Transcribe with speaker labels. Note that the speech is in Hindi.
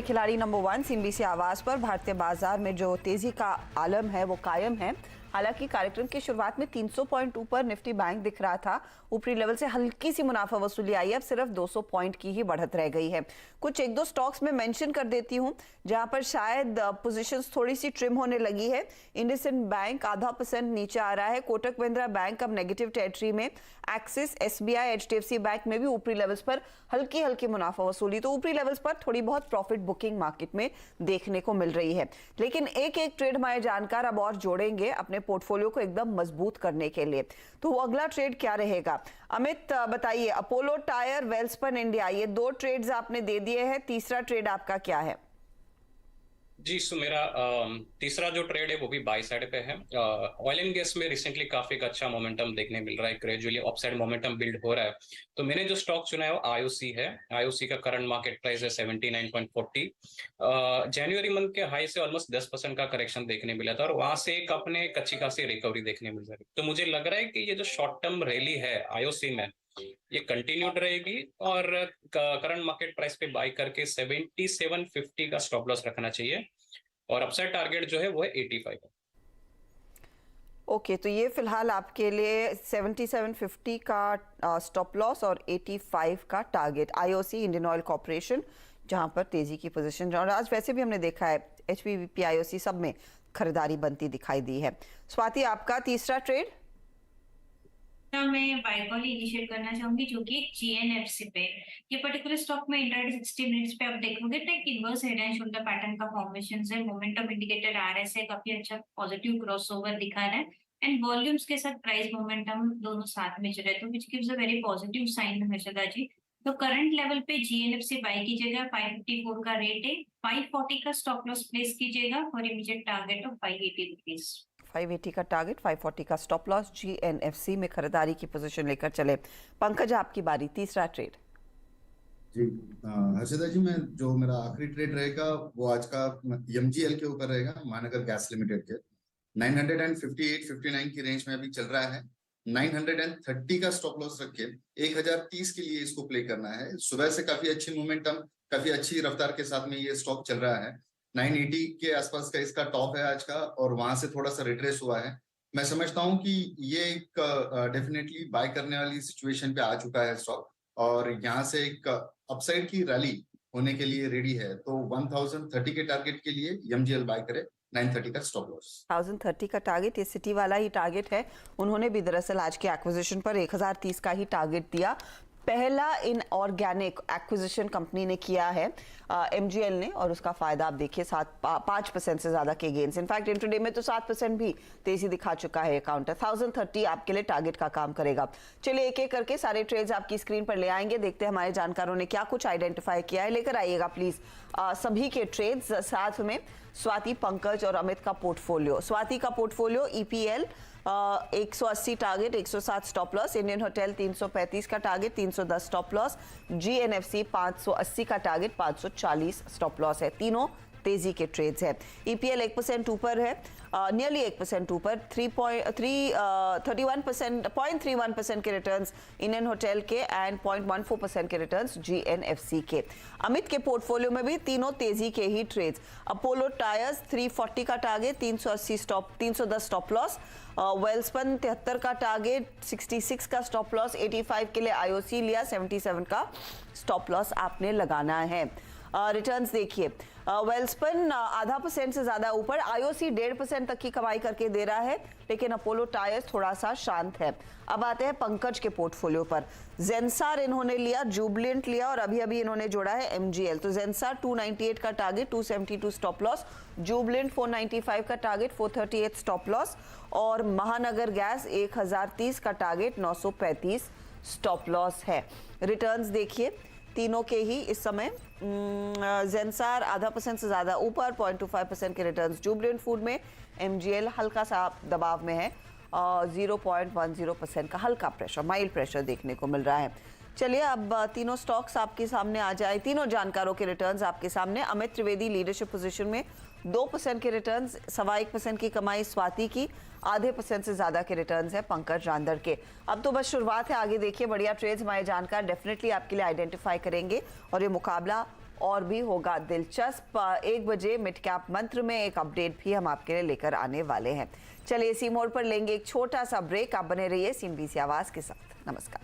Speaker 1: खिलाड़ी नंबर 1 सीएनबीसी आवाज पर भारतीय बाजार में जो तेजी का आलम है वो कायम है। हालांकि कार्यक्रम की शुरुआत में 300 पॉइंट ऊपर निफ्टी बैंक दिख रहा था। ऊपरी लेवल से हल्की सी मुनाफा वसूली आई है, अब सिर्फ 200 पॉइंट की ही बढ़त रह गई है। कुछ एक दो स्टॉक्स में मेंशन कर देती हूं जहां पर शायद पोजीशंस थोड़ी सी ट्रिम होने लगी है। इंडसइंड बैंक 0.5% नीचे आ रहा है। कोटक महिंद्रा बैंक अब नेगेटिव टेरिटरी में। एक्सिस, एसबीआई, एचडीएफसी बैंक में भी ऊपरी लेवल्स पर हल्की हल्की मुनाफा वसूली, तो ऊपरी लेवल्स पर थोड़ी बहुत प्रॉफिट बुकिंग मार्केट में देखने को मिल रही है। लेकिन एक एक ट्रेड हमारे जानकार अब और जोड़ेंगे अपने पोर्टफोलियो को एकदम मजबूत करने के लिए। तो वो अगला ट्रेड क्या रहेगा? अमित बताइए, अपोलो टायर, वेल्सपन इंडिया, ये दो ट्रेड्स आपने दे दिए हैं, तीसरा ट्रेड आपका क्या है?
Speaker 2: जी, सो मेरा तीसरा जो ट्रेड है वो भी बाई साइड पे है। ऑयल एंड गैस में रिसेंटली काफी एक अच्छा मोमेंटम देखने मिल रहा है, ग्रेजुअली अपसाइड मोमेंटम बिल्ड हो रहा है। तो मैंने जो स्टॉक चुना है वो आईओसी है। आईओसी का करंट मार्केट प्राइस है 79.40। जनवरी मंथ के हाई से ऑलमोस्ट 10% का करेक्शन देखने मिला था और वहां से एक अपने अच्छी खासी रिकवरी देखने मिल रही है। तो मुझे लग रहा है कि ये जो शॉर्ट टर्म रैली है आईओसी में, ये कंटिन्यूड रहेगी और करंट मार्केट प्राइस पे बाय करके 7750 का स्टॉप लॉस रखना चाहिए और अपसाइड टारगेट जो है वो है 85 है।
Speaker 1: ओके, तो ये फिलहाल आपके लिए 7750 का स्टॉप लॉस और 85 का target. IOC, Indian oil corporation, जहां पर तेजी की पोजीशन, और आज वैसे भी हमने देखा है एचपीवीपी, आईओसी सब में खरीदारी बनती दिखाई दी है। स्वाति, आपका तीसरा ट्रेड?
Speaker 3: मैं बाय कॉल इनिशिएट करना चाहूंगी जो कि जीएनएफसी पे। ये पर्टिकुलर स्टॉक में इंट्राडे 60 मिनट्स पे आप देखोगे तो एक inverse head and shoulder pattern का फॉर्मेशन है। मोमेंटम इंडिकेटर आरएसआई काफी अच्छा पॉजिटिव क्रॉसओवर दिखा रहा है एंड वॉल्यूम्स के साथ प्राइस मोमेंटम दोनों साथ में चल रहे, तो which gives a very positive sign Harshada ji. तो करंट लेवल पे जीएनएफसी बाय कीजिएगा, 554 का रेट है, 540 का स्टॉप लॉस प्लेस कीजिएगा और इमीडिएट टारगेट ऑफ 580 रुपीज।
Speaker 1: 580 का टारगेट, 540 का स्टॉप लॉस। जीएनएफसी में खरीदारी की पोजीशन लेकर चले। पंकज, आपकी बारी, तीसरा ट्रेड।
Speaker 4: जी हर्षदा जी, मैं जो मेरा आखिरी ट्रेड रहेगा वो आज का एमजीएल के ऊपर रहेगा, महानगर गैस लिमिटेड के। 958-59 की रेंज में अभी चल रहा है। 930 का स्टॉप लॉस रख के 1030 के लिए इसको प्ले करना है। सुबह से काफी अच्छी मोमेंटम, काफी अच्छी रफ्तार के साथ में ये स्टॉक चल रहा है। 980 के आसपास का इसका टॉप है आज का और वहां से थोड़ा सा रिट्रेस हुआ है। मैं समझता हूं कि ये एक डेफिनेटली बाय करने वाली सिचुएशन पे आ चुका है स्टॉक और यहाँ से एक अपसाइड की रैली होने के लिए रेडी है। तो 1030 के टारगेट के लिए एमजीएल बाय करे, 930 का स्टॉप लॉस।
Speaker 1: 1030 का टारगेट, ये सिटी वाला ही टारगेट है। उन्होंने भी दरअसल आज के एक्विजिशन पर 1030 का ही टारगेट दिया। पहला इन ऑर्गेनिक एक्विजिशन कंपनी ने किया है एमजीएल ने, और उसका फायदा आप देखिए 5% से ज्यादा के गेन्स। इनफैक्ट इंट्राडे में तो 7% भी तेजी दिखा चुका है काउंटर। 1030 आपके लिए टारगेट का काम करेगा। चलिए एक एक करके सारे ट्रेड्स आपकी स्क्रीन पर ले आएंगे, देखते हैं हमारे जानकारों ने क्या कुछ आइडेंटिफाई किया है। लेकर आइएगा प्लीज सभी के ट्रेड्स, साथ में स्वाति, पंकज और अमित का पोर्टफोलियो। स्वाति का portfolio EPL 180 target, 107 stop loss. Indian hotel 335 का टारगेट, 310 स्टॉप लॉस। जीएनएफसी 580 का टारगेट, 540 स्टॉप लॉस है। तीनों तेजी के ट्रेड्स है। ईपीएल 1% ऊपर है, नियरली 1% ऊपर, 0.31% के रिटर्न्स इंडियन होटल के एंड 0.14% के रिटर्न्स जीएनएफसी के। अमित के पोर्टफोलियो में भी तीनों तेजी के ही ट्रेड्स। अपोलो टायर्स 340 का टारगेट, 310 स्टॉप लॉस। वेल्सपन 73 का टारगेट, 66 का स्टॉप लॉस। 85 के लिए आईओसी लिया, 77 का स्टॉप लॉस आपने लगाना है। रिटर्न्स देखिए, वेल्सपन 0.5% से ज्यादा ऊपर, आईओसी 1.5% तक की कमाई करके दे रहा है, लेकिन अपोलो टायर्स थोड़ा सा शांत है। अब आते हैं पंकज के पोर्टफोलियो पर। जेंसार इन्होंने लिया, जुबलेंट लिया और अभी अभी इन्होंने जोड़ा है एमजीएल। तो जेंसार 298 का टारगेट, 272 स्टॉप लॉस। जुबलेंट 495 का टारगेट, 438 स्टॉप लॉस। और महानगर गैस 1030 का टारगेट, 935 स्टॉप लॉस है। रिटर्न्स देखिए तीनों के ही इस समय। जेंसार 0.5% से ज्यादा ऊपर, 0.25% के रिटर्न्स जुबलेंट फूड में। एमजीएल हल्का सा दबाव में है, 0.10% का हल्का प्रेशर, माइल्ड प्रेशर देखने को मिल रहा है। चलिए अब तीनों स्टॉक्स आपके सामने आ जाए, तीनों जानकारों के रिटर्न्स आपके सामने। अमित त्रिवेदी लीडरशिप पोजीशन में, 2% के रिटर्न्स, 1.25% की कमाई स्वाति की, 0.5% से ज्यादा के रिटर्न्स है पंकज रांदर के। अब तो बस शुरुआत है, आगे देखिए बढ़िया ट्रेड्स हमारे जानकार डेफिनेटली आपके लिए आइडेंटिफाई करेंगे और ये मुकाबला और भी होगा दिलचस्प। 1 बजे मिड कैप मंत्र में एक अपडेट भी हम आपके लिए लेकर आने वाले हैं। चलिए इसी मोड़ पर लेंगे एक छोटा सा ब्रेक। आप बने रहिए CNBC आवाज के साथ। नमस्कार।